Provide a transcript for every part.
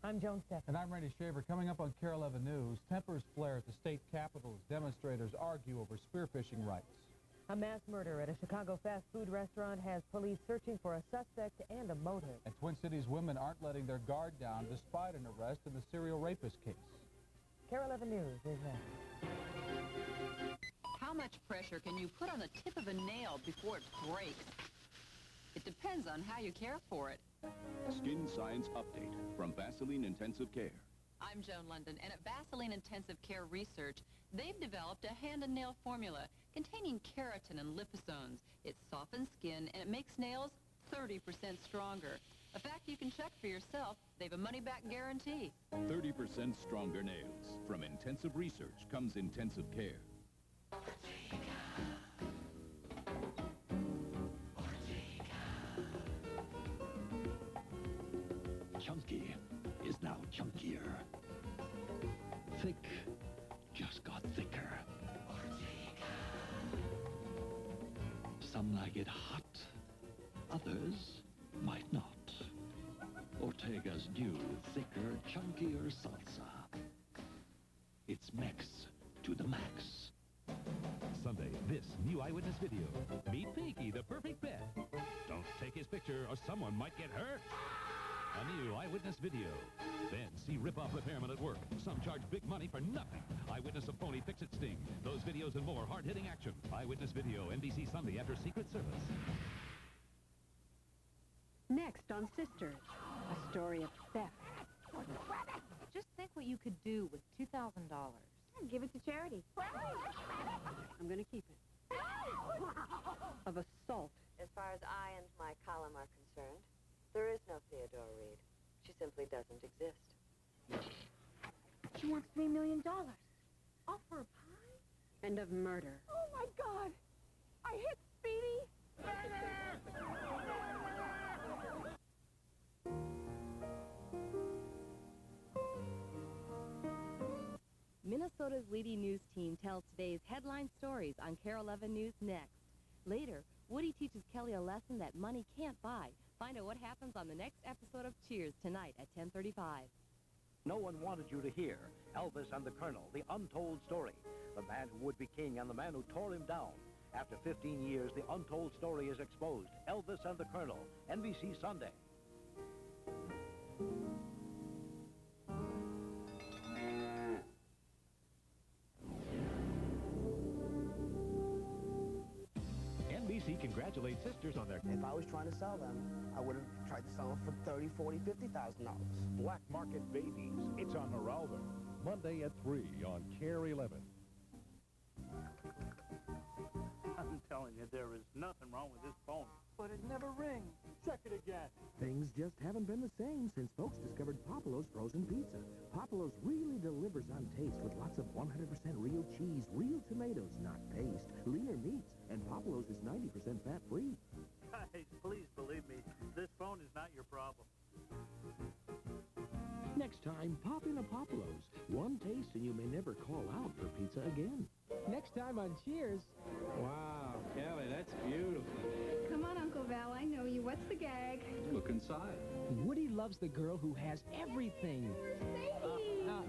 I'm Joan Stephan. And I'm Randy Shaver. Coming up on KARE 11 News, tempers flare at the state capitol as demonstrators argue over spearfishing rights. A mass murder at a Chicago fast food restaurant has police searching for a suspect and a motive. And Twin Cities women aren't letting their guard down despite an arrest in the serial rapist case. KARE 11 News is next. How much pressure can you put on the tip of a nail before it breaks? It depends on how you care for it. Skin Science Update from Vaseline Intensive Care. I'm Joan London, and at Vaseline Intensive Care Research, they've developed a hand and nail formula containing keratin and liposomes. It softens skin and it makes nails 30% stronger. A fact you can check for yourself. They've a money-back guarantee. 30% stronger nails. From intensive research comes intensive care. Chunky is now chunkier. Thick just got thicker. Some like it hot, others might not. Ortega's new, thicker, chunkier salsa. It's Mex to the max. Sunday, this new eyewitness video. Meet Pinky, the perfect pet. Don't take his picture or someone might get hurt. A new eyewitness video. Then see rip-off repairmen at work. Some charge big money for nothing. Eyewitness of phony fix-it sting. Those videos and more hard-hitting action. Eyewitness video, NBC Sunday after Secret Service. Next on Sisters, a story of theft. Just think what you could do with $2,000. Give it to charity. I'm going to keep it. Of assault. As far as I and my column are concerned, there is no Theodore Reed. She simply doesn't exist. She wants $3 million. All for a pie? And of murder. Oh, my God. I hit Speedy. Minnesota's leading news team tells today's headline stories on KARE 11 News next. Later, Woody teaches Kelly a lesson that money can't buy. Find out what happens on the next episode of Cheers tonight at 10:35. No one wanted you to hear Elvis and the Colonel, the untold story. The man who would be king and the man who tore him down. After 15 years, the untold story is exposed. Elvis and the Colonel, NBC Sunday. NBC congratulates Sisters on their... If I was trying to sell them, I would have tried to sell them for $30,000, $40,000, $50,000. Black Market Babies. It's on Geraldo. Monday at 3 on KARE 11. I'm telling you, there is nothing wrong with this phone. But it never rings. Check it again. Things just haven't been the same since folks discovered Popolo's frozen pizza. Popolo's really delivers on taste with lots of 100% real cheese, real tomatoes, not paste, leaner meats, and Popolo's is 90% fat-free. Guys, please believe me, this phone is not your problem. Next time, pop in a Popolo's. One taste and you may never call out for pizza again. Next time on Cheers. Wow, Kelly, that's beautiful. Come on, Uncle Val, I know you. What's the gag? Look inside. Woody loves the girl who has everything.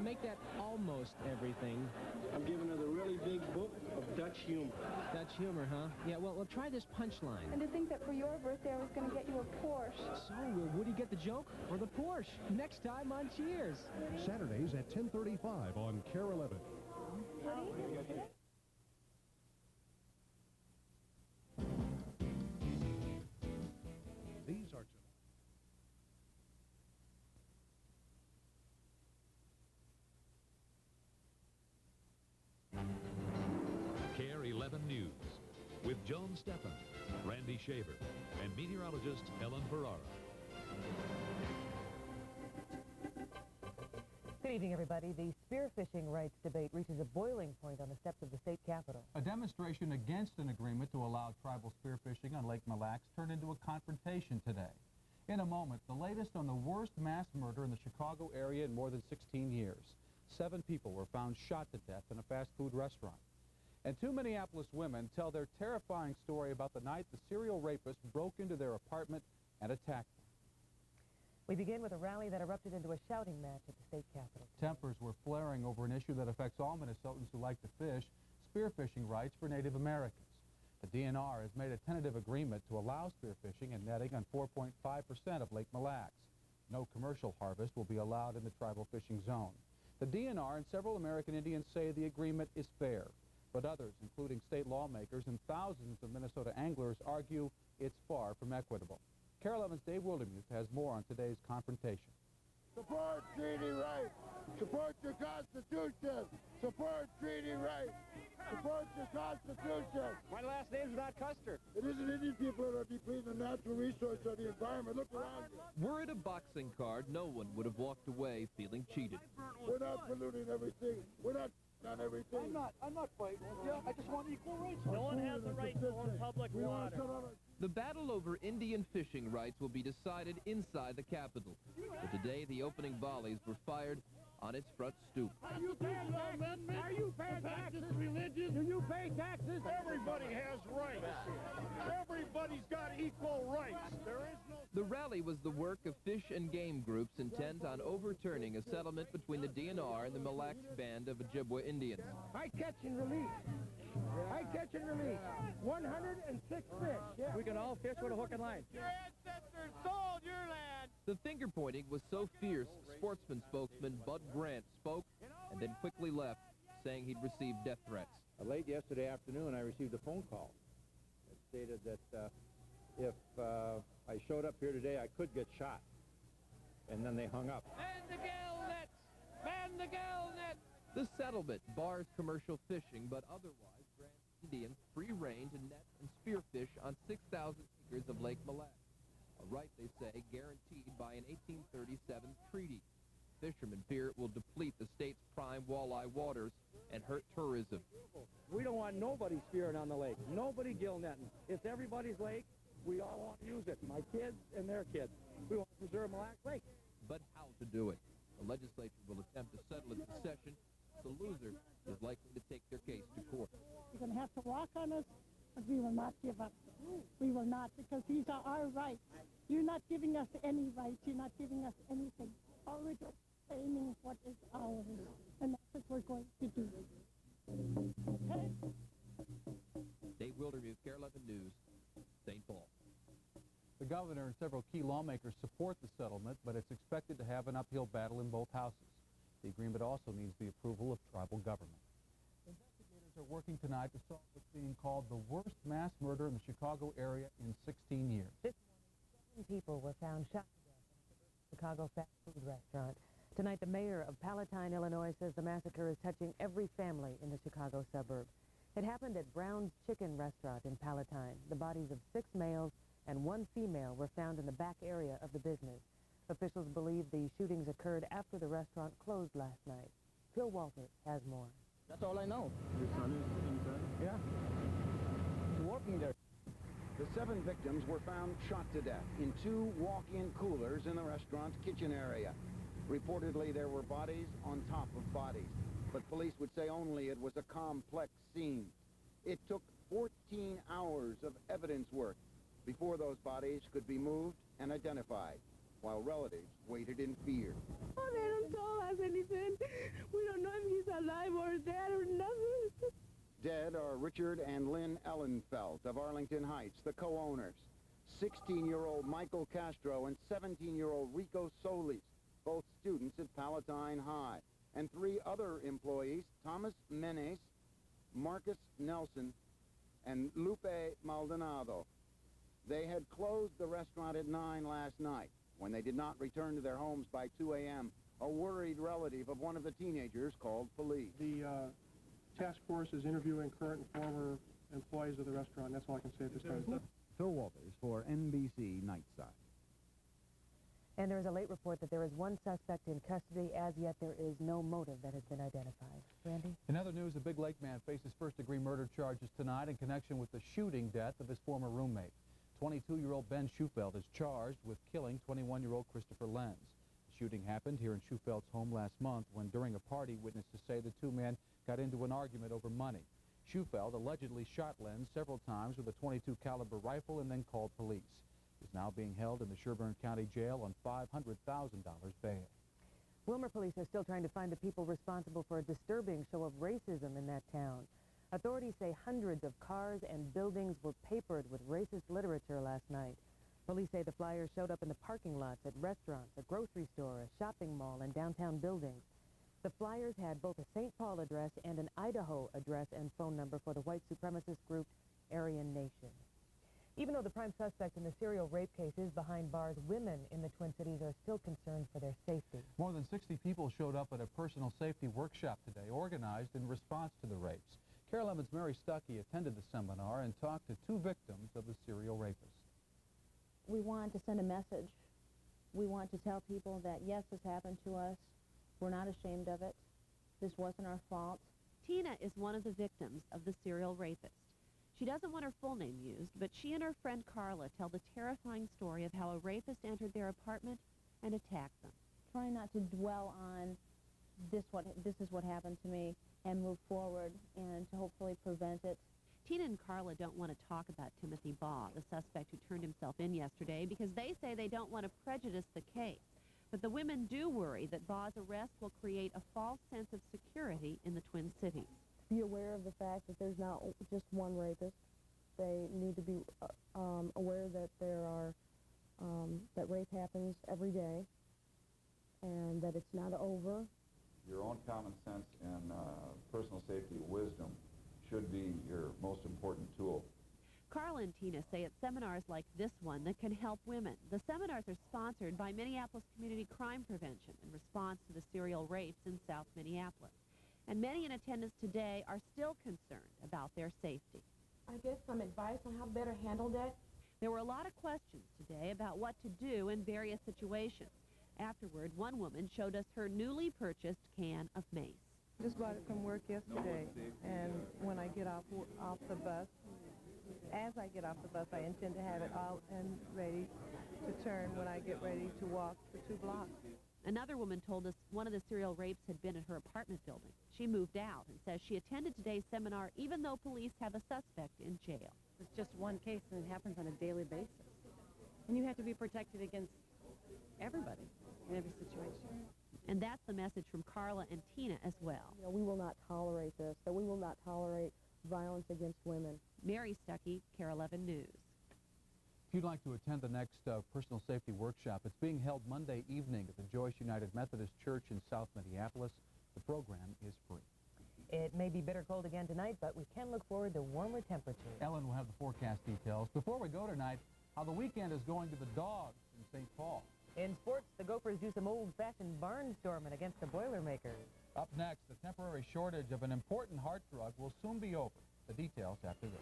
Make that almost everything. I'm giving her the really big book of Dutch humor. Dutch humor, huh? Yeah, well, try this punchline. And to think that for your birthday I was going to get you a Porsche. So, will Woody get the joke or the Porsche? Next time on Cheers. Saturdays at 10:35 on KARE 11. Woody? These are KARE 11 News with Joan Stephan, Randy Shaver, and meteorologist Ellen Ferrara. Good evening, everybody. The spearfishing rights debate reaches a boiling point on the steps of the state capitol. A demonstration against an agreement to allow tribal spearfishing on Lake Mille Lacs turned into a confrontation today. In a moment, the latest on the worst mass murder in the Chicago area in more than 16 years. 7 people were found shot to death in a fast food restaurant. And 2 Minneapolis women tell their terrifying story about the night the serial rapist broke into their apartment and attacked them. We begin with a rally that erupted into a shouting match at the state capitol. Tempers were flaring over an issue that affects all Minnesotans who like to fish, spearfishing rights for Native Americans. The DNR has made a tentative agreement to allow spearfishing and netting on 4.5% of Lake Mille Lacs. No commercial harvest will be allowed in the tribal fishing zone. The DNR and several American Indians say the agreement is fair, but others, including state lawmakers and thousands of Minnesota anglers, argue it's far from equitable. KARE 11's Dave Wildermuth has more on today's confrontation. Support treaty rights. Support your Constitution. Support treaty rights. Support your Constitution. My last name's not Custer. It isn't Indian people that are depleting the natural resource of the environment. Look around you. Were it a boxing card, no one would have walked away feeling cheated. We're not polluting everything. We're not on everything. I'm not fighting. Yeah, I just want equal rights. No one has the right to own public water. The battle over Indian fishing rights will be decided inside the Capitol. But today, the opening volleys were fired on its front stoop. Are you paying taxes? Are you paying taxes? Religion? Do you pay taxes? Everybody has rights. Everybody's got equal rights. There is no... The rally was the work of fish and game groups intent on overturning a settlement between the DNR and the Mille Lacs Band of Ojibwe Indians. I catch and release. I catch and release. 106 fish. Yeah. We can all fish with a hook and line. Your ancestors sold your land. The finger-pointing was so fierce, sportsman spokesman Bud Grant spoke and then quickly left, saying he'd received death threats. Late yesterday afternoon, I received a phone call. It stated that if I showed up here today, I could get shot. And then they hung up. Man the gill nets! Man the gill nets! The settlement bars commercial fishing, but otherwise grants Indians free rein to net and spearfish on 6,000 acres of Lake Mille Lacs, a right, they say, guaranteed by an 1837 treaty. Fishermen fear it will deplete the state's prime walleye waters and hurt tourism. We don't want nobody spearing on the lake, nobody gill netting. It's everybody's lake. We all want to use it, my kids and their kids. We want to preserve Mille Lacs Lake. But how to do it? The legislature will attempt to settle it this session. The loser is likely to take their case to court. You're going to have to walk on us, but we will not give up. We will not, because these are our rights. You're not giving us any rights. You're not giving us anything. All we're just claiming what is ours, and that's what we're going to do. Okay? Dave Wildermuth, KARE 11 News, St. Paul. The governor and several key lawmakers support the settlement, but it's expected to have an uphill battle in both houses. The agreement also needs the approval of tribal government. Investigators are working tonight to solve what's being called the worst mass murder in the Chicago area in 16 years. This morning, 7 people were found shot to death in a Chicago fast food restaurant. Tonight, the mayor of Palatine, Illinois, says the massacre is touching every family in the Chicago suburb. It happened at Brown's Chicken Restaurant in Palatine. The bodies of 6 males and 1 female were found in the back area of the business. Officials believe the shootings occurred after the restaurant closed last night. Phil Walters has more. That's all I know. Your son is inside? Yeah. He's working there. The 7 victims were found shot to death in 2 walk-in coolers in the restaurant's kitchen area. Reportedly, there were bodies on top of bodies, but police would say only it was a complex scene. It took 14 hours of evidence work before those bodies could be moved and identified, while relatives waited in fear. Oh, they don't tell us anything. We don't know if he's alive or dead or nothing. Dead are Richard and Lynn Ellenfelt of Arlington Heights, the co-owners. 16-year-old Michael Castro and 17-year-old Rico Solis, both students at Palatine High. And 3 other employees, Thomas Menes, Marcus Nelson, and Lupe Maldonado. They had closed the restaurant at 9 last night. When they did not return to their homes by 2 a.m., a worried relative of one of the teenagers called police. The task force is interviewing current and former employees of the restaurant. That's all I can say at this time. Phil Walters for NBC Nightside. And there is a late report that there is 1 suspect in custody. As yet, there is no motive that has been identified. Randy? In other news, a Big Lake man faces first-degree murder charges tonight in connection with the shooting death of his former roommate. 22-year-old Ben Schufeld is charged with killing 21-year-old Christopher Lenz. The shooting happened here in Schufeld's home last month when, during a party, witnesses say the 2 men got into an argument over money. Schufeld allegedly shot Lenz several times with a .22 caliber rifle and then called police. is now being held in the Sherburne County Jail on $500,000 bail. Wilmer police are still trying to find the people responsible for a disturbing show of racism in that town. Authorities say hundreds of cars and buildings were papered with racist literature last night. Police say the flyers showed up in the parking lots at restaurants, a grocery store, a shopping mall, and downtown buildings. The flyers had both a St. Paul address and an Idaho address and phone number for the white supremacist group Aryan Nation. Even though the prime suspect in the serial rape case is behind bars, women in the Twin Cities are still concerned for their safety. More than 60 people showed up at a personal safety workshop today, organized in response to the rapes. KARE 11's Mary Stuckey attended the seminar and talked to two victims of the serial rapist. We want to send a message. We want to tell people that, yes, this happened to us. We're not ashamed of it. This wasn't our fault. Tina is one of the victims of the serial rapist. She doesn't want her full name used, but she and her friend Carla tell the terrifying story of how a rapist entered their apartment and attacked them. Try not to dwell on this is what happened to me, and move forward and to hopefully prevent it. Tina and Carla don't want to talk about Timothy Baugh, the suspect who turned himself in yesterday, because they say they don't want to prejudice the case. But the women do worry that Baugh's arrest will create a false sense of security in the Twin Cities. Be aware of the fact that there's not just one rapist. They need to be aware that there are that rape happens every day, and that it's not over. Your own common sense and personal safety wisdom should be your most important tool. Carla and Tina say at seminars like this one that can help women. The seminars are sponsored by Minneapolis Community Crime Prevention in response to the serial rapes in South Minneapolis. And many in attendance today are still concerned about their safety. I guess some advice on how better handle that. There were a lot of questions today about what to do in various situations. Afterward, one woman showed us her newly purchased can of mace. Just bought it from work yesterday, and when I get off the bus, as I get off the bus, I intend to have it out and ready to turn when I get ready to walk the 2 blocks. Another woman told us one of the serial rapes had been at her apartment building. She moved out and says she attended today's seminar even though police have a suspect in jail. It's just one case and it happens on a daily basis. And you have to be protected against everybody in every situation. And that's the message from Carla and Tina as well. You know, we will not tolerate this, that we will not tolerate violence against women. Mary Stuckey, KARE 11 News. If you'd like to attend the next personal safety workshop, it's being held Monday evening at the Joyce United Methodist Church in South Minneapolis. The program is free. It may be bitter cold again tonight, but we can look forward to warmer temperatures. Ellen will have the forecast details. Before we go tonight, how the weekend is going to the Dogs in St. Paul. In sports, the Gophers do some old-fashioned barnstorming against the Boilermakers. Up next, the temporary shortage of an important heart drug will soon be over. The details after this.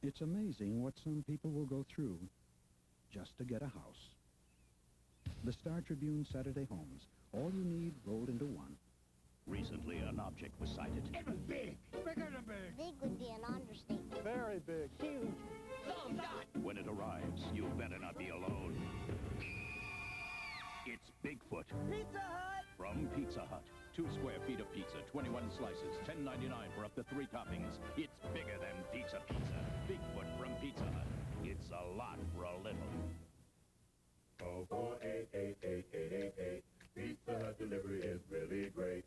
It's amazing what some people will go through just to get a house. The Star Tribune Saturday Homes. All you need rolled into one. Recently, an object was sighted. It was big. Bigger than big. Big would be an understatement. Very big. Huge. When it arrives, you better not be alone. It's Bigfoot. Pizza Hut! From Pizza Hut. 2 square feet of pizza, 21 slices, $10.99 for up to 3 toppings. It's bigger than pizza. Bigfoot from Pizza Hut. It's a lot for a little. Call 488-8888. Pizza Hut delivery is really great.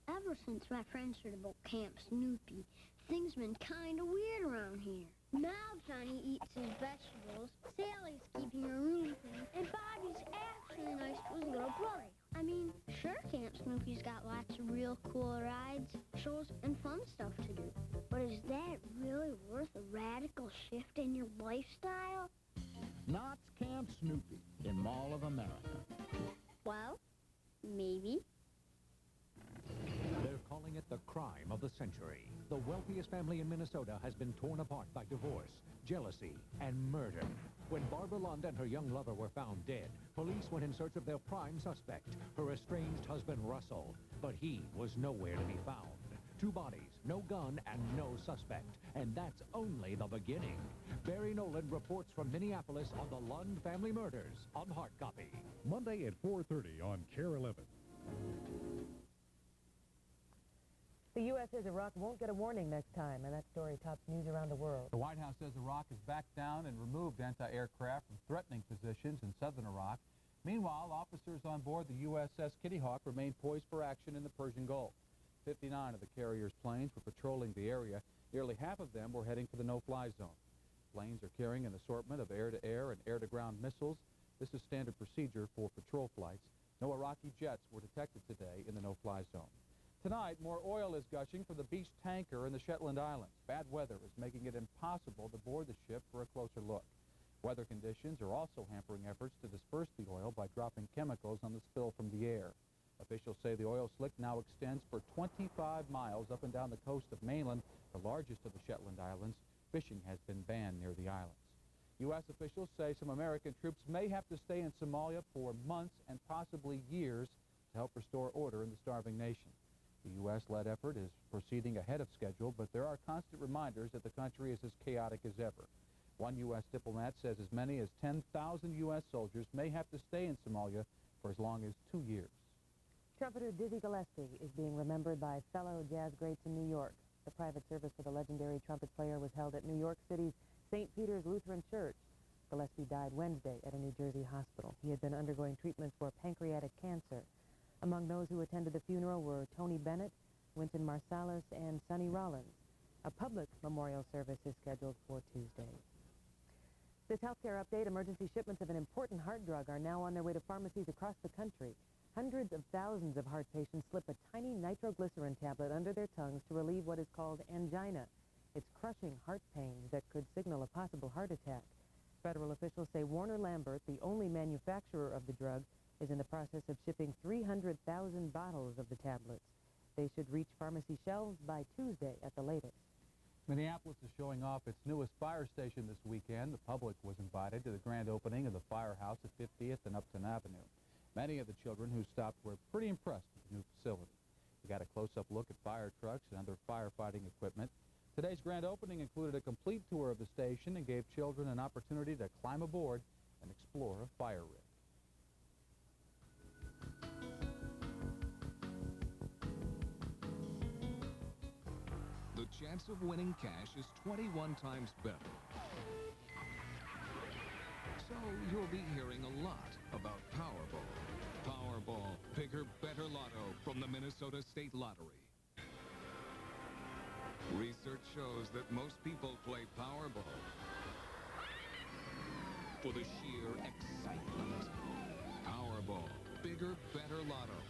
Ever since my friends heard about Camp Snoopy, things been kind of weird around here. Now Johnny eats his vegetables, Sally's keeping her room clean, and Bobby's actually nice to his little brother. I mean, sure, Camp Snoopy's got lots of real cool rides, shows, and fun stuff to do. But is that really worth a radical shift in your lifestyle? Not Camp Snoopy in Mall of America. Well, maybe. They're calling it the crime of the century. The wealthiest family in Minnesota has been torn apart by divorce, jealousy, and murder. When Barbara Lund and her young lover were found dead, police went in search of their prime suspect, her estranged husband Russell. But he was nowhere to be found. 2 bodies, no gun, and no suspect. And that's only the beginning. Barry Nolan reports from Minneapolis on the Lund family murders on Hard Copy. Monday at 4:30 on KARE 11. The U.S. says Iraq won't get a warning next time, and that story tops news around the world. The White House says Iraq has backed down and removed anti-aircraft from threatening positions in southern Iraq. Meanwhile, officers on board the USS Kitty Hawk remain poised for action in the Persian Gulf. 59 of the carrier's planes were patrolling the area. Nearly half of them were heading for the no-fly zone. Planes are carrying an assortment of air-to-air and air-to-ground missiles. This is standard procedure for patrol flights. No Iraqi jets were detected today in the no-fly zone. Tonight, more oil is gushing from the beach tanker in the Shetland Islands. Bad weather is making it impossible to board the ship for a closer look. Weather conditions are also hampering efforts to disperse the oil by dropping chemicals on the spill from the air. Officials say the oil slick now extends for 25 miles up and down the coast of mainland, the largest of the Shetland Islands. Fishing has been banned near the islands. U.S. officials say some American troops may have to stay in Somalia for months and possibly years to help restore order in the starving nation. The U.S.-led effort is proceeding ahead of schedule, but there are constant reminders that the country is as chaotic as ever. One U.S. diplomat says as many as 10,000 U.S. soldiers may have to stay in Somalia for as long as 2 years. Trumpeter Dizzy Gillespie is being remembered by fellow jazz greats in New York. The private service for the legendary trumpet player was held at New York City's St. Peter's Lutheran Church. Gillespie died Wednesday at a New Jersey hospital. He had been undergoing treatment for pancreatic cancer. Among those who attended the funeral were Tony Bennett, Wynton Marsalis, and Sonny Rollins. A public memorial service is scheduled for Tuesday. This healthcare update: emergency shipments of an important heart drug are now on their way to pharmacies across the country. Hundreds of thousands of heart patients slip a tiny nitroglycerin tablet under their tongues to relieve what is called angina. It's crushing heart pains that could signal a possible heart attack. Federal officials say Warner Lambert, the only manufacturer of the drug, is in the process of shipping 300,000 bottles of the tablets. They should reach pharmacy shelves by Tuesday at the latest. Minneapolis is showing off its newest fire station this weekend. The public was invited to the grand opening of the firehouse at 50th and Upton Avenue. Many of the children who stopped were pretty impressed with the new facility. We got a close-up look at fire trucks and other firefighting equipment. Today's grand opening included a complete tour of the station and gave children an opportunity to climb aboard and explore a fire rig. The chance of winning cash is 21 times better. So you'll be hearing a lot about Powerball. Powerball, bigger, better lotto from the Minnesota State Lottery. Research shows that most people play Powerball for the sheer excitement. Powerball, bigger, better lotto.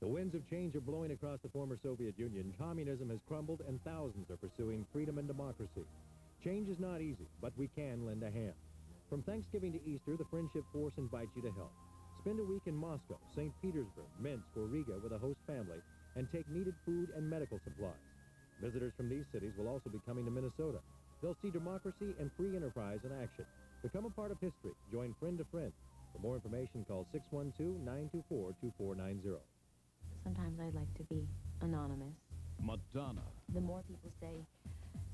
The winds of change are blowing across the former Soviet Union. Communism has crumbled, and thousands are pursuing freedom and democracy. Change is not easy, but we can lend a hand. From Thanksgiving to Easter, the Friendship Force invites you to help. Spend a week in Moscow, St. Petersburg, Minsk, or Riga with a host family and take needed food and medical supplies. Visitors from these cities will also be coming to Minnesota. They'll see democracy and free enterprise in action. Become a part of history. Join Friend to Friend. For more information, call 612-924-2490. Sometimes I'd like to be anonymous. Madonna. The more people say,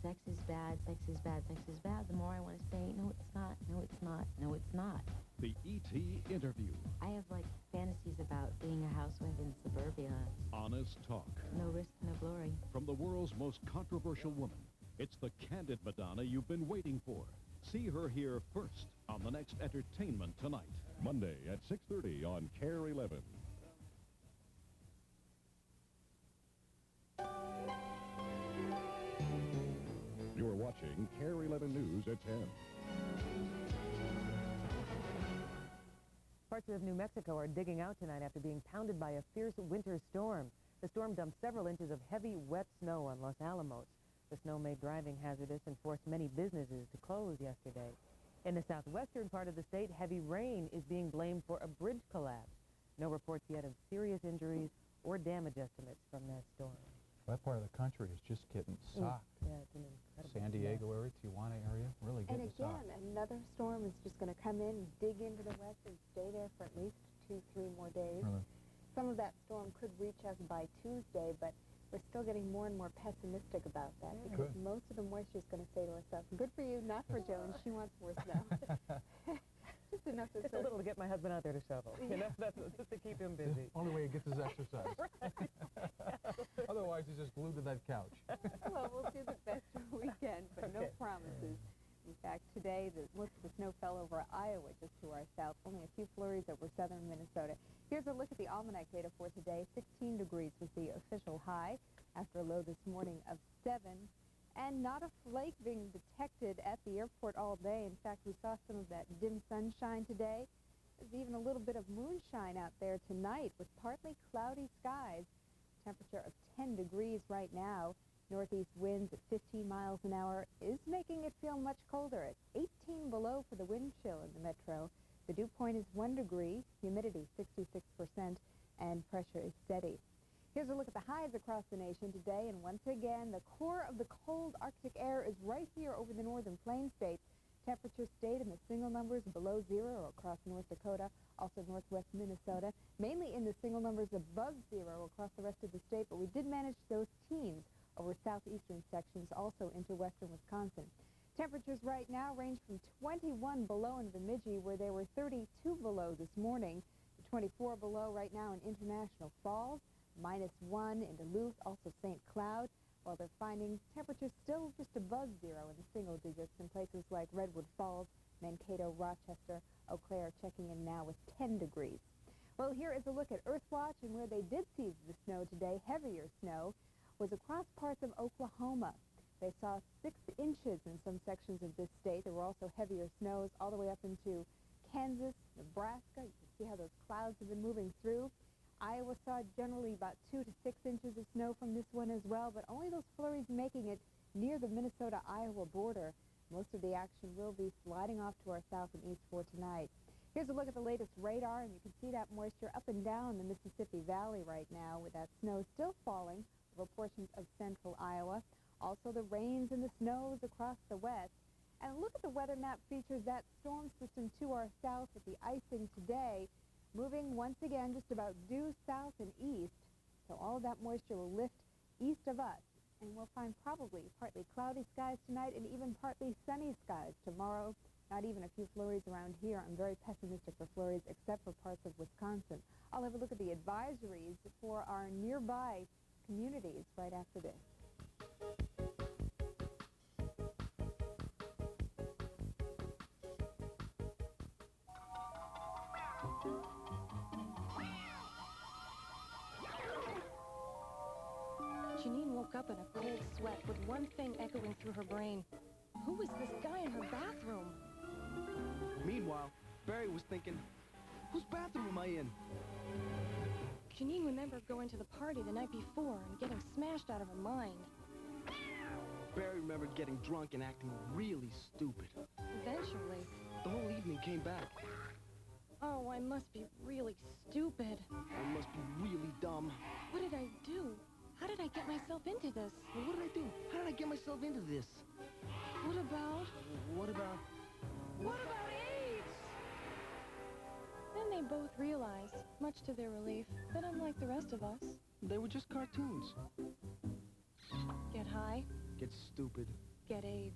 sex is bad, sex is bad, sex is bad, the more I want to say, no, it's not, no, it's not, no, it's not. The E.T. Interview. I have, fantasies about being a housewife in suburbia. Honest talk. No risk, no glory. From the world's most controversial woman, it's the candid Madonna you've been waiting for. See her here first on the next Entertainment Tonight. Monday at 6:30 on KARE 11. You're watching KARE 11 News at 10. Parts of New Mexico are digging out tonight after being pounded by a fierce winter storm. The storm dumped several inches of heavy, wet snow on Los Alamos. The snow made driving hazardous and forced many businesses to close yesterday. In the southwestern part of the state, heavy rain is being blamed for a bridge collapse. No reports yet of serious injuries or damage estimates from that storm. That part of the country is just getting socked. Yeah, it's an incredible San Diego area, Tijuana area, really And getting socked. again, another storm is just going to come in, dig into the west, and stay there for at least 2-3 more days. Really? Some of that storm could reach us by Tuesday, but we're still getting more and more pessimistic about that because most of the moisture is going to stay to our south. Good for you, not for Joan. She wants more snow. Just enough to Just a little to get my husband out there to shovel. You know, that's just to keep him busy. Only way he gets his exercise. Otherwise, he's just glued to that couch. Well, we'll do the best we can, but no promises. In fact, today, most of the snow fell over Iowa, just to our south. Only a few flurries over southern Minnesota. Here's a look at the almanac data for today. 16 degrees was the official high after a low this morning of 7. And not a flake being detected at the airport all day. In fact, we saw some of that dim sunshine today. There's even a little bit of moonshine out there tonight with partly cloudy skies. Temperature of 10 degrees right now. Northeast winds at 15 miles an hour is making it feel much colder. It's 18 below for the wind chill in the metro. The dew point is 1 degree, humidity 66%, and pressure is steady. Here's a look at the highs across the nation today, and once again, the core of the cold Arctic air is right here over the northern plain states. Temperatures stayed in the single numbers below zero across North Dakota, also northwest Minnesota, mainly in the single numbers above zero across the rest of the state, but we did manage those teens over southeastern sections, also into western Wisconsin. Temperatures right now range from 21 below in Bemidji, where they were 32 below this morning, to 24 below right now in International Falls, -1 in Duluth, also St. Cloud, while they're finding temperatures still just above zero in the single digits in places like Redwood Falls, Mankato, Rochester, Eau Claire checking in now with 10 degrees. Well, here is a look at Earthwatch, and where they did see the snow today, heavier snow, was across parts of Oklahoma. They saw 6 inches in some sections of this state. There were also heavier snows all the way up into Kansas, Nebraska. You can see how those clouds have been moving through. Iowa saw generally about 2 to 6 inches of snow from this one as well, but only those flurries making it near the Minnesota-Iowa border. Most of the action will be sliding off to our south and east for tonight. Here's a look at the latest radar, and you can see that moisture up and down the Mississippi Valley right now, with that snow still falling over portions of central Iowa. Also the rains and the snows across the west. And look at the weather map features that storm system to our south with the icing today, moving once again just about due south and east. So all of that moisture will lift east of us, and we'll find probably partly cloudy skies tonight and even partly sunny skies tomorrow. Not even a few flurries around here. I'm very pessimistic for flurries except for parts of Wisconsin. I'll have a look at the advisories for our nearby communities right after this. Janine woke up in a cold sweat with one thing echoing through her brain. Who was this guy in her bathroom? Meanwhile, Barry was thinking, whose bathroom am I in? Janine remembered going to the party the night before and getting smashed out of her mind. Barry remembered getting drunk and acting really stupid. Eventually. The whole evening came back. Oh, I must be really stupid. I must be really dumb. What did I do? How did I get myself into this? Well, what did I do? How did I get myself into this? What about? What about? What about AIDS? Then they both realized, much to their relief, that unlike the rest of us, they were just cartoons. Get high. Get stupid. Get AIDS.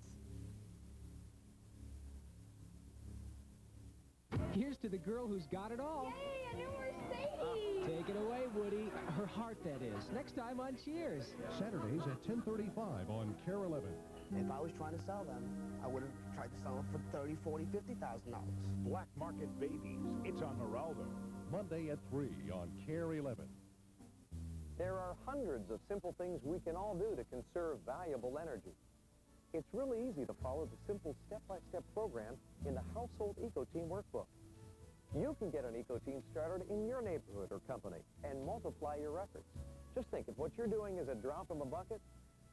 Here's to the girl who's got it all. Yay, a new Mercedes! Take it away, Woody. Her heart, that is. Next time on Cheers. Saturdays at 10:35 on KARE 11. If I was trying to sell them, I would have tried to sell them for $30,000, $40,000, $50,000. Black Market Babies. It's on Geraldo. Monday at 3 on KARE 11. There are hundreds of simple things we can all do to conserve valuable energy. It's really easy to follow the simple step-by-step program in the Household Eco-Team Workbook. You can get an Eco-Team started in your neighborhood or company and multiply your efforts. Just think, if what you're doing is a drop in the bucket,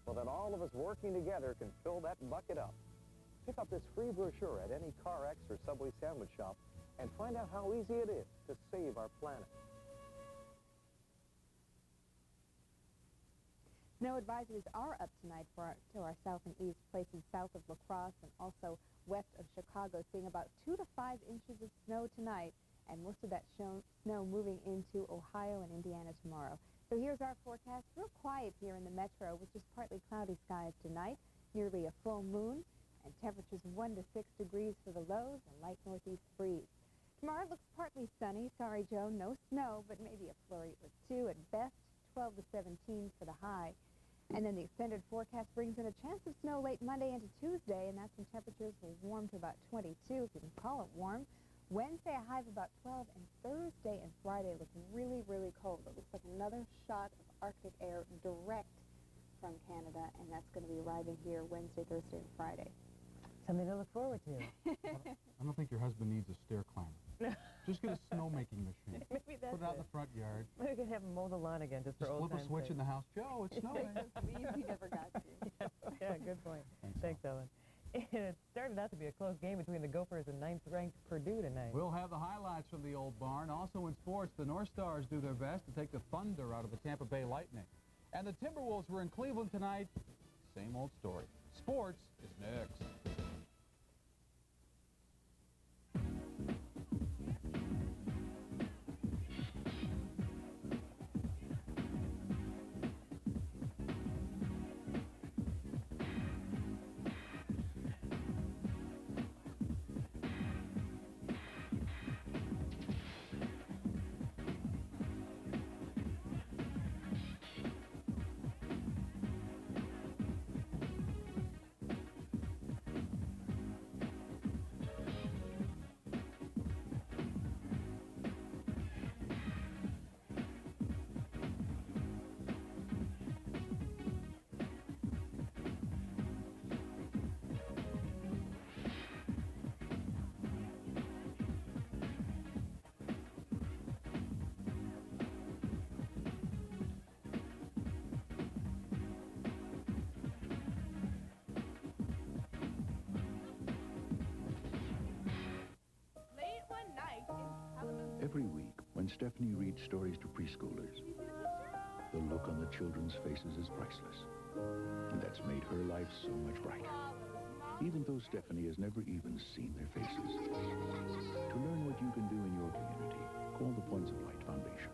well, then all of us working together can fill that bucket up. Pick up this free brochure at any CarX or Subway sandwich shop and find out how easy it is to save our planet. Snow advisories are up tonight to our south and east, places south of La Crosse and also west of Chicago, seeing about 2 to 5 inches of snow tonight, and most of that snow moving into Ohio and Indiana tomorrow. So here's our forecast. Real quiet here in the metro with just partly cloudy skies tonight, nearly a full moon, and temperatures 1 to 6 degrees for the lows, a light northeast breeze. Tomorrow looks partly sunny. Sorry, Joe, no snow, but maybe a flurry or two at best, 12 to 17 for the high. And then the extended forecast brings in a chance of snow late Monday into Tuesday, and that's when temperatures will warm to about 22, if you can call it warm. Wednesday, a high of about 12, and Thursday and Friday look really, really cold. It looks like another shot of Arctic air direct from Canada, and that's going to be arriving here Wednesday, Thursday, and Friday. Something to look forward to. I don't think your husband needs a stair climber. Just get a snowmaking machine. Maybe that's Put it out in the front yard. Maybe we could have him mow the lawn again just for old flip time's a switch sake. in the house. Joe, it's snowing. We never got to. Yeah, good point. Thanks, Ellen. It started out to be a close game between the Gophers and 9th-ranked Purdue tonight. We'll have the highlights from the old barn. Also in sports, the North Stars do their best to take the thunder out of the Tampa Bay Lightning. And the Timberwolves were in Cleveland tonight. Same old story. Sports is next. Every week, when Stephanie reads stories to preschoolers, the look on the children's faces is priceless. And that's made her life so much brighter. Even though Stephanie has never even seen their faces. To learn what you can do in your community, call the Points of Light Foundation.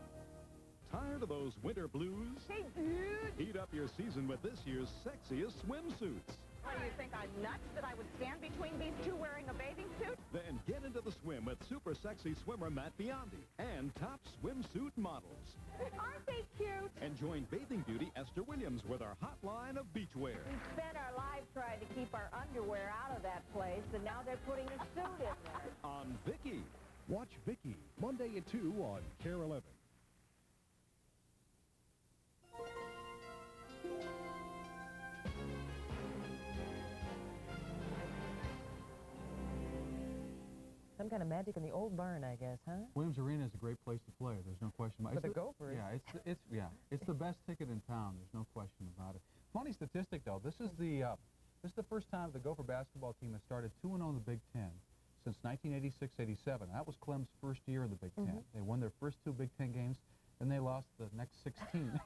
Tired of those winter blues? Hey, dude! Heat up your season with this year's sexiest swimsuits. What, do you think I'm nuts that I would stand between these two wearing a bathing suit? Then get into the swim with super sexy swimmer Matt Biondi and top swimsuit models. Aren't they cute? And join bathing beauty Esther Williams with our hot line of beachwear. We spent our lives trying to keep our underwear out of that place, and now they're putting a suit in there. On Vicky. Watch Vicky, Monday at 2 on KARE 11. Some kind of magic in the old barn, I guess, huh? Williams Arena is a great place to play. There's no question about it. For the Gophers. Yeah, it's the best ticket in town. There's no question about it. Funny statistic though. This is the first time the Gopher basketball team has started 2-0 in the Big Ten since 1986-87. That was Clem's first year in the Big Ten. They won their first 2 Big Ten games, and they lost the next 16.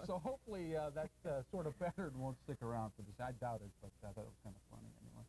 So hopefully that sort of pattern won't stick around for this. I doubt it, but I thought it was kind of funny anyway.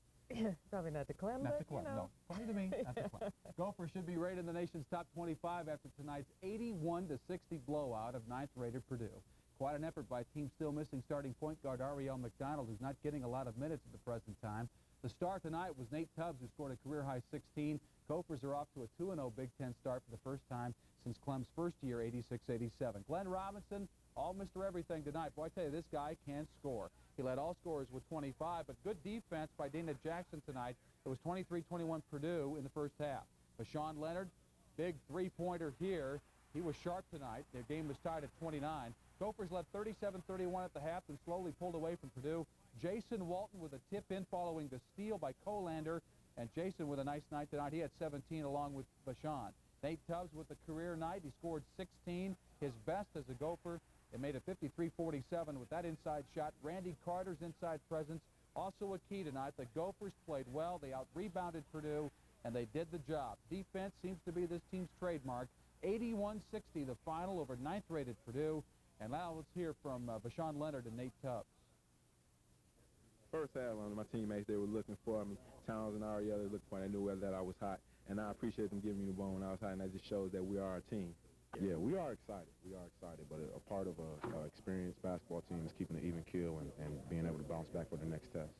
Probably not to Clem, Not but, to Clem, you know. no. Funny to me, not to Clem. Gophers should be rated in the nation's top 25 after tonight's 81-60 blowout of 9th-rated Purdue. Quite an effort by a team still missing starting point guard Ariel McDonald, who's not getting a lot of minutes at the present time. The star tonight was Nate Tubbs, who scored a career-high 16. Gophers are off to a 2-0 Big Ten start for the first time since Clem's first year, 86-87. Glenn Robinson, all Mr. Everything tonight. Boy, I tell you, this guy can score. He led all scorers with 25, but good defense by Dana Jackson tonight. It was 23-21 Purdue in the first half. Bashawn Leonard, big three-pointer here. He was sharp tonight. Their game was tied at 29. Gophers led 37-31 at the half and slowly pulled away from Purdue. Jason Walton with a tip-in following the steal by Colander. And Jason with a nice night tonight. He had 17 along with Bashawn. Nate Tubbs with a career night. He scored 16, his best as a Gopher. It made it 53-47 with that inside shot. Randy Carter's inside presence also a key tonight. The Gophers played well. They out-rebounded Purdue, and they did the job. Defense seems to be this team's trademark. 81-60 the final over 9th-rated Purdue. And now let's hear from Vashawn Leonard and Nate Tubbs. First half, my teammates, they were looking for me. Towns and Ariella looked for me. They knew that I was hot. And I appreciate them giving me the ball when I was hot, and that just shows that we are a team. Yeah, we are excited. We are excited, but a part of an experienced basketball team is keeping an even keel and being able to bounce back for the next test.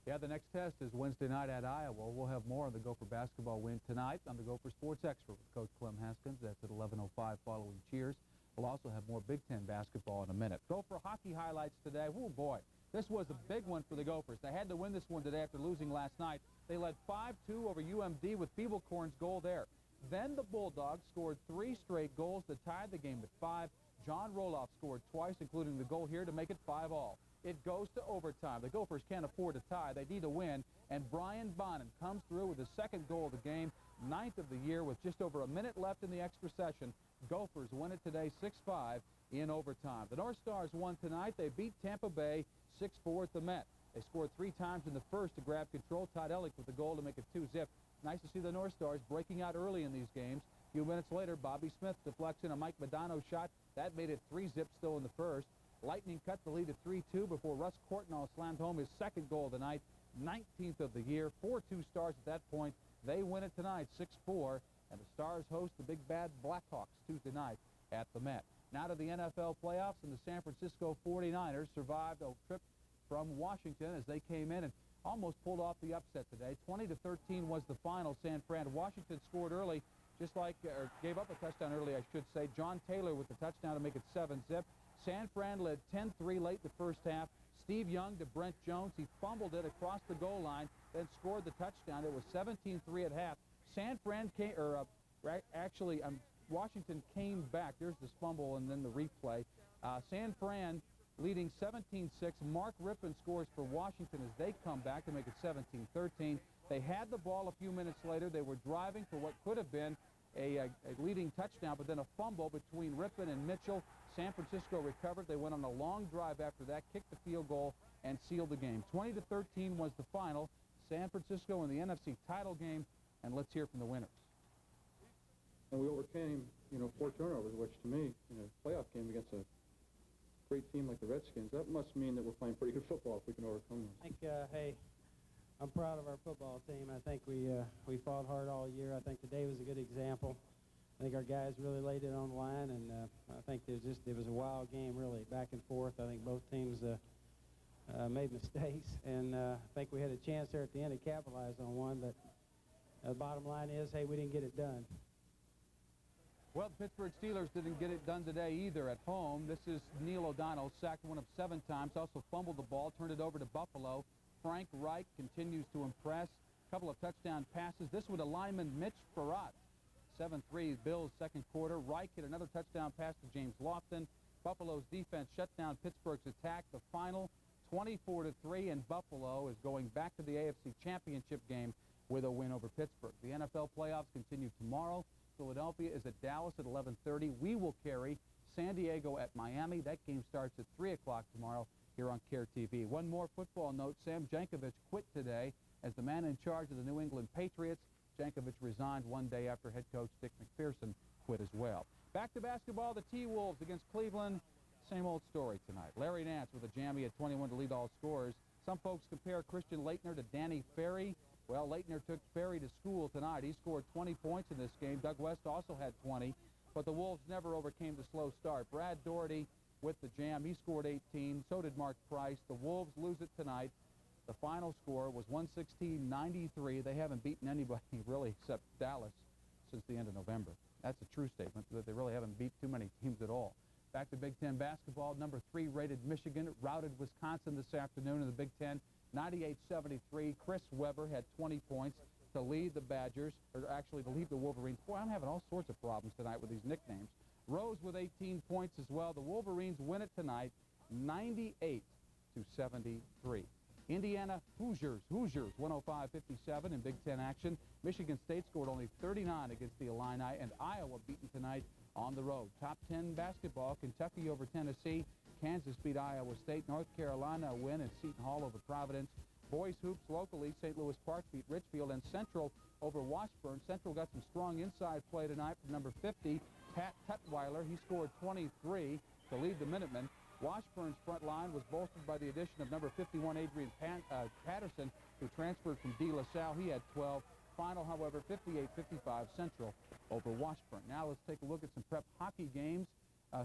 Yeah, the next test is Wednesday night at Iowa. We'll have more on the Gopher basketball win tonight on the Gopher Sports Extra with Coach Clem Haskins. That's at 11:05 following cheers. We'll also have more Big Ten basketball in a minute. Gopher hockey highlights today. Oh, boy. This was a big one for the Gophers. They had to win this one today after losing last night. They led 5-2 over UMD with Feeblecorn's goal there. Then the Bulldogs scored 3 straight goals that tied the game at 5. John Roloff scored twice, including the goal here, to make it 5-all. It goes to overtime. The Gophers can't afford to tie. They need a win, and Brian Bonnen comes through with his second goal of the game, 9th of the year, with just over a minute left in the extra session. Gophers win it today 6-5 in overtime. The North Stars won tonight. They beat Tampa Bay 6-4 at the Met. They scored 3 times in the first to grab control. Todd Ellick with the goal to make it 2-zip. Nice to see the North Stars breaking out early in these games. A few minutes later, Bobby Smith deflects in a Mike Modano shot. That made it 3-zip still in the first. Lightning cut the lead at 3-2 before Russ Courtnall slammed home his second goal of the night, 19th of the year. 4-2 Stars at that point. They win it tonight 6-4, and the Stars host the big bad Blackhawks Tuesday night at the Met. Now to the NFL playoffs, and the San Francisco 49ers survived a trip from Washington as they came in and almost pulled off the upset today. 20-13 was the final. San Fran. Washington scored early, or gave up a touchdown early, I should say. John Taylor with the touchdown to make it 7-zip. San Fran led 10-3 late in the first half. Steve Young to Brent Jones. He fumbled it across the goal line, then scored the touchdown. It was 17-3 at half. San Fran came, Washington came back. There's this fumble and then the replay. San Fran leading 17-6. Mark Rippon scores for Washington as they come back to make it 17-13. They had the ball a few minutes later. They were driving for what could have been a leading touchdown, but then a fumble between Rippon and Mitchell. San Francisco recovered. They went on a long drive after that, kicked the field goal, and sealed the game. 20-13 was the final. San Francisco in the NFC title game, and let's hear from the winners. And we overcame, 4 turnovers, which to me, in a playoff game against a great team like the Redskins, that must mean that we're playing pretty good football if we can overcome them. I think, I'm proud of our football team. I think we fought hard all year. I think today was a good example. I think our guys really laid it on the line, and I think it was a wild game, really, back and forth. I think both teams made mistakes, and I think we had a chance there at the end to capitalize on one, but the bottom line is, hey, we didn't get it done. Well, the Pittsburgh Steelers didn't get it done today either at home. This is Neil O'Donnell, sacked one of 7 times, also fumbled the ball, turned it over to Buffalo. Frank Reich continues to impress. A couple of touchdown passes. This with a lineman, Mitch Farrat. 7-3 Bills second quarter. Reich hit another touchdown pass to James Lofton. Buffalo's defense shut down Pittsburgh's attack. The final 24-3, and Buffalo is going back to the AFC Championship game with a win over Pittsburgh. The NFL playoffs continue tomorrow. Philadelphia is at Dallas at 11:30. We will carry San Diego at Miami. That game starts at 3 o'clock tomorrow here on KARE TV. One more football note. Sam Jankovic quit today as the man in charge of the New England Patriots. Jankovic resigned one day after head coach Dick McPherson quit as well. Back to basketball, the T-Wolves against Cleveland. Same old story tonight. Larry Nance with a jammy at 21 to lead all scorers. Some folks compare Christian Laettner to Danny Ferry. Well, Laettner took Ferry to school tonight. He scored 20 points in this game. Doug West also had 20, but the Wolves never overcame the slow start. Brad Doherty with the jam. He scored 18. So did Mark Price. The Wolves lose it tonight. The final score was 116-93. They haven't beaten anybody, really, except Dallas since the end of November. That's a true statement, that they really haven't beat too many teams at all. Back to Big Ten basketball. Number 3 rated Michigan routed Wisconsin this afternoon in the Big Ten, 98-73. Chris Webber had 20 points to lead the Badgers, or actually to lead the Wolverines. Boy, I'm having all sorts of problems tonight with these nicknames. Rose with 18 points as well. The Wolverines win it tonight, 98-73. Indiana Hoosiers, 105-57 in Big Ten action. Michigan State scored only 39 against the Illini, and Iowa beaten tonight on the road. Top 10 basketball, Kentucky over Tennessee. Kansas beat Iowa State. North Carolina win at Seton Hall over Providence. Boys hoops locally, St. Louis Park beat Richfield, and Central over Washburn. Central got some strong inside play tonight from number 50, Pat Tutwiler. He scored 23. to lead the Minutemen. Washburn's front line was bolstered by the addition of number 51, Adrian Patterson, who transferred from De La Salle. He had 12. Final, however, 58-55 Central over Washburn. Now let's take a look at some prep hockey games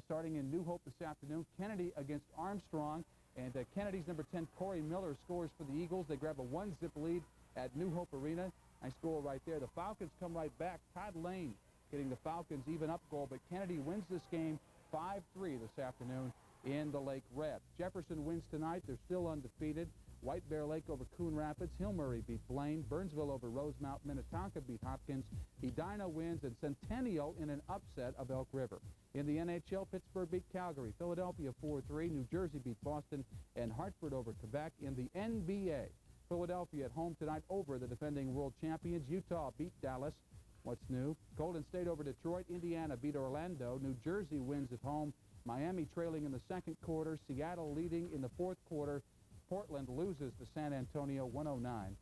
starting in New Hope this afternoon. Kennedy against Armstrong, and Kennedy's number 10, Corey Miller, scores for the Eagles. They grab a 1-zip lead at New Hope Arena. Nice goal right there. The Falcons come right back. Todd Lane getting the Falcons even-up goal, but Kennedy wins this game 5-3 this afternoon in the Lake Red. Jefferson wins tonight. They're still undefeated. White Bear Lake over Coon Rapids. Hillmurray beat Blaine. Burnsville over Rosemount. Minnetonka beat Hopkins. Edina wins, and Centennial in an upset of Elk River. In the NHL, Pittsburgh beat Calgary. Philadelphia 4-3. New Jersey beat Boston, and Hartford over Quebec. In the NBA, Philadelphia at home tonight over the defending world champions. Utah beat Dallas. What's new? Golden State over Detroit. Indiana beat Orlando. New Jersey wins at home. Miami trailing in the second quarter. Seattle leading in the fourth quarter. Portland loses to San Antonio 109-93.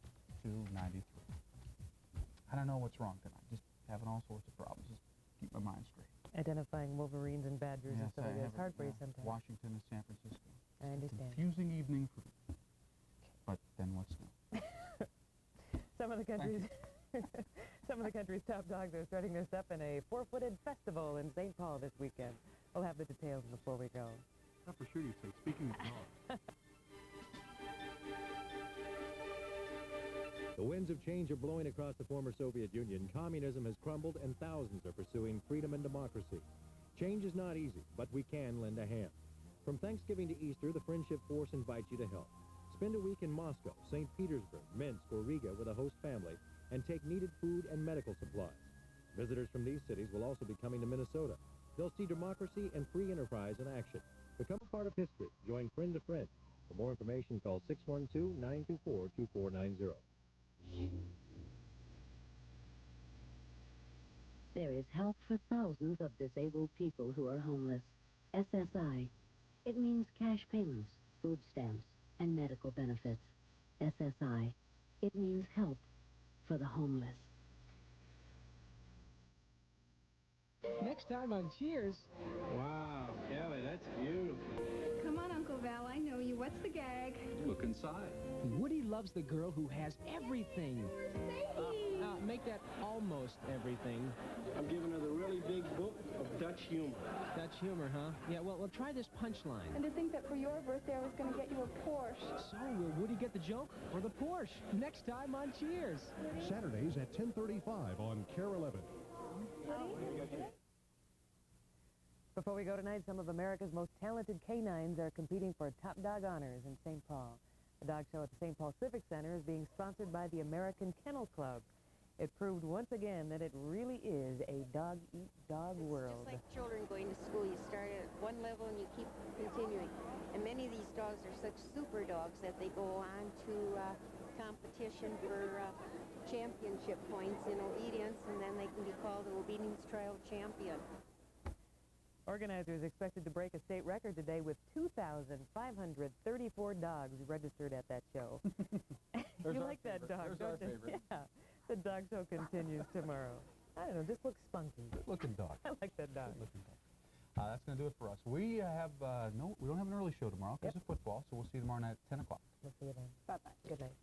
I don't know what's wrong tonight. Just having all sorts of problems. Just keep my mind straight. Identifying Wolverines and Badgers and stuff like that. It's hard for you sometimes. Washington and San Francisco. I understand. Confusing evening for me. But then what's new? Some of the country's top dogs are starting their stuff in a four-footed festival in St. Paul this weekend. We'll have the details before we go. Not for sure you say. Speaking of dogs. The winds of change are blowing across the former Soviet Union. Communism has crumbled, and thousands are pursuing freedom and democracy. Change is not easy, but we can lend a hand. From Thanksgiving to Easter, the Friendship Force invites you to help. Spend a week in Moscow, St. Petersburg, Minsk, or Riga with a host family, and take needed food and medical supplies. Visitors from these cities will also be coming to Minnesota. They'll see democracy and free enterprise in action. Become a part of history. Join Friend to Friend. For more information, call 612-924-2490. There is help for thousands of disabled people who are homeless. SSI. It means cash payments, food stamps, and medical benefits. SSI. It means help for the homeless. Next time on Cheers. Wow, Kelly, that's beautiful. Come on, Uncle Val, I know you. What's the gag? Look inside. Woody loves the girl who has everything. Make that almost everything. I'm giving her the really big book of Dutch humor. Dutch humor, huh? Yeah, well, try this punchline. And to think that for your birthday I was going to get you a Porsche. So, will Woody get the joke or the Porsche? Next time on Cheers. Saturdays at 10:35 on KARE 11. Before we go tonight, some of America's most talented canines are competing for top dog honors in St. Paul. The dog show at the St. Paul Civic Center is being sponsored by the American Kennel Club. It proved once again that it really is a dog-eat-dog world. Just like children going to school, you start at one level and you keep continuing. And many of these dogs are such super dogs that they go on to competition for championship points in obedience, and then they can be called the Obedience Trial Champion. Organizers expected to break a state record today with 2,534 dogs registered at that show. You like that dog, don't you? Yeah. The dog show continues tomorrow. I don't know, this looks spunky. Good-looking dog. I like that dog. Good-looking dog. That's going to do it for us. We have we don't have an early show tomorrow because of football, so we'll see you tomorrow night at 10 o'clock. We'll see you then. Bye-bye. Good night.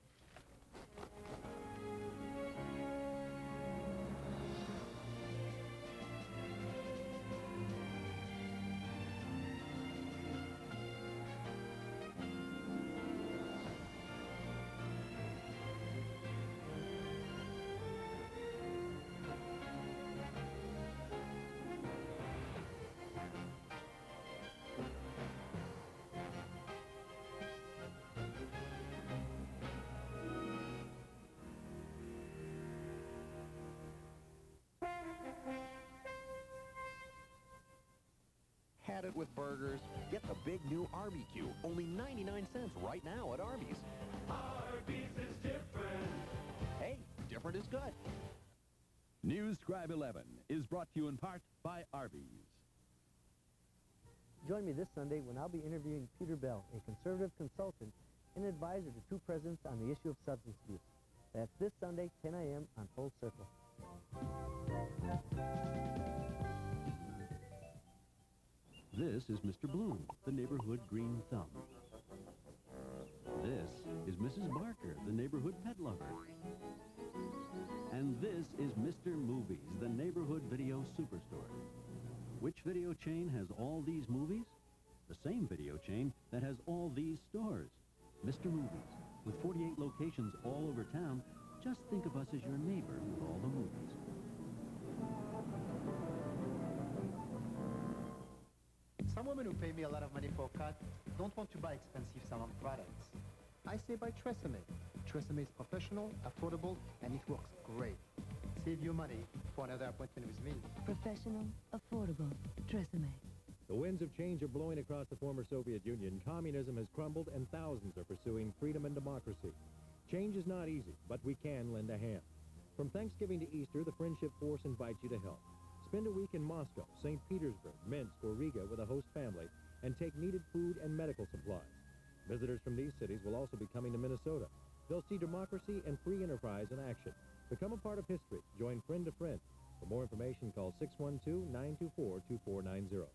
Had it with burgers? Get the big new Arby's, only 99 cents right now at Arby's. Arby's is different. Hey, different is good. News Scribe 11 is brought to you in part by Arby's. Join me this Sunday when I'll be interviewing Peter Bell, a conservative consultant and advisor to two presidents on the issue of substance abuse. That's this Sunday, 10 a.m. on Full Circle. This This is Mr. Bloom, the neighborhood green thumb. This is Mrs. Barker, the neighborhood pet lover. And this is Mr. Movies, the neighborhood video superstore. Which video chain has all these movies? The same video chain that has all these stores. Mr. Movies. With 48 locations all over town, just think of us as your neighbor with all the movies. Some women who pay me a lot of money for a cut don't want to buy expensive salon products. I say buy TCMediaNow. TCMediaNow is professional, affordable, and it works great. Save your money for another appointment with me. Professional, affordable, TCMediaNow. The winds of change are blowing across the former Soviet Union. Communism has crumbled, and thousands are pursuing freedom and democracy. Change is not easy, but we can lend a hand. From Thanksgiving to Easter, the Friendship Force invites you to help. Spend a week in Moscow, St. Petersburg, Minsk, or Riga with a host family and take needed food and medical supplies. Visitors from these cities will also be coming to Minnesota. They'll see democracy and free enterprise in action. Become a part of history. Join Friend to Friend. For more information, call 612-924-2490.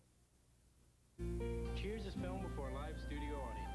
Cheers is filmed before a live studio audience.